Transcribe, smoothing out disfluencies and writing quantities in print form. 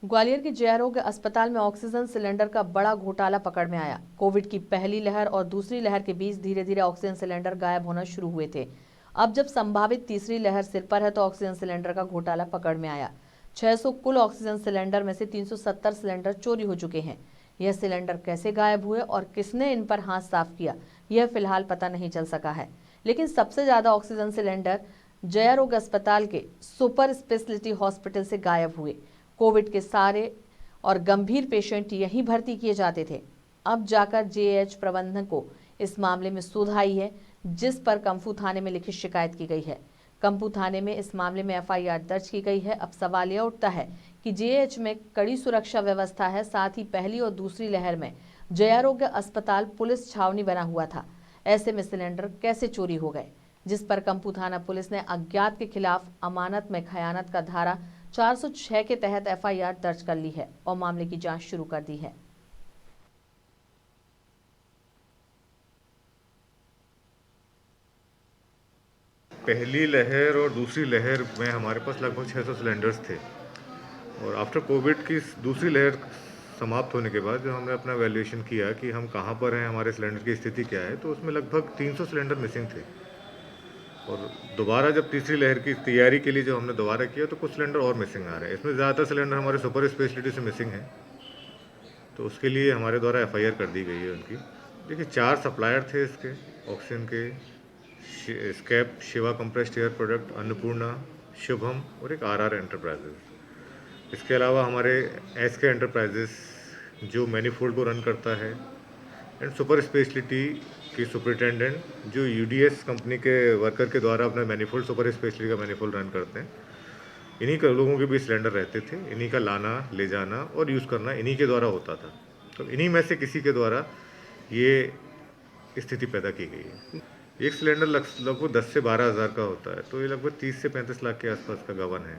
ग्वालियर के जय आरोग्य अस्पताल में ऑक्सीजन सिलेंडर का बड़ा घोटाला पकड़ में आया। कोविड की पहली लहर और दूसरी लहर के बीच धीरे धीरे ऑक्सीजन सिलेंडर गायब होना शुरू हुए थे। अब जब संभावित तीसरी लहर सिर पर है तो ऑक्सीजन सिलेंडर का घोटाला पकड़ में आया। 600 कुल ऑक्सीजन सिलेंडर में से 370 सिलेंडर चोरी हो चुके हैं। यह सिलेंडर कैसे गायब हुए और किसने इन पर हाथ साफ किया, यह फिलहाल पता नहीं चल सका है। लेकिन सबसे ज्यादा ऑक्सीजन सिलेंडर जय आरोग्य अस्पताल के सुपर स्पेशलिटी हॉस्पिटल से गायब हुए। कोविड के सारे और गंभीर पेशेंट यहीं भर्ती किए जाते थे। अब जाकर जेएएच प्रबंधन को इस मामले में सूध आई है, जिस पर कंफू थाने में लिखित शिकायत की गई है। कंपू थाने में इस मामले में एफआईआर दर्ज की गई है। अब सवाल यह उठता है कि जेएएच में कड़ी सुरक्षा व्यवस्था है, साथ ही पहली और दूसरी लहर में जय आरोग्य अस्पताल पुलिस छावनी बना हुआ था। ऐसे में सिलेंडर कैसे चोरी हो गए, जिस पर कंपू थाना पुलिस ने अज्ञात के खिलाफ अमानत में खयानत का धारा 406 के तहत एफआईआर दर्ज कर ली है और मामले की जांच शुरू कर दी है। पहली लहर और दूसरी लहर में हमारे पास लगभग 600 सिलेंडर्स थे और आफ्टर कोविड की दूसरी लहर समाप्त होने के बाद जब हमने अपना वैल्यूएशन किया कि हम कहाँ पर हैं, हमारे सिलेंडर की स्थिति क्या है, तो उसमें लगभग 300 सिलेंडर मिसिंग थे। और दोबारा जब तीसरी लहर की तैयारी के लिए जो हमने दोबारा किया तो कुछ सिलेंडर और मिसिंग आ रहे हैं। इसमें ज़्यादातर सिलेंडर हमारे सुपर स्पेशलिटी से मिसिंग हैं, तो उसके लिए हमारे द्वारा एफआईआर कर दी गई है उनकी। देखिए 4 सप्लायर थे इसके ऑक्सीजन के, स्कैप, Shiva compressed air product, Annapurna, Shubham और एक आरआर एंटरप्राइजेस। इसके अलावा हमारे एसके एंटरप्राइजेस जो मैनीफोल्ड को रन करता है, एंड सुपर स्पेशलिटी की सुपरिटेंडेंट जो यूडीएस कंपनी के वर्कर के द्वारा अपना मैनीफोल्ड, सुपर स्पेशलिटी का मैनीफोल्ड रन करते हैं। इन्हीं के लोगों के भी सिलेंडर रहते थे, इन्हीं का लाना, ले जाना और यूज़ करना इन्हीं के द्वारा होता था। तो इन्हीं में से किसी के द्वारा ये स्थिति पैदा की गई है। एक सिलेंडर लगभग 10 से 12 हज़ार का होता है, तो ये लगभग 30 से 35 लाख के आसपास का गबन है।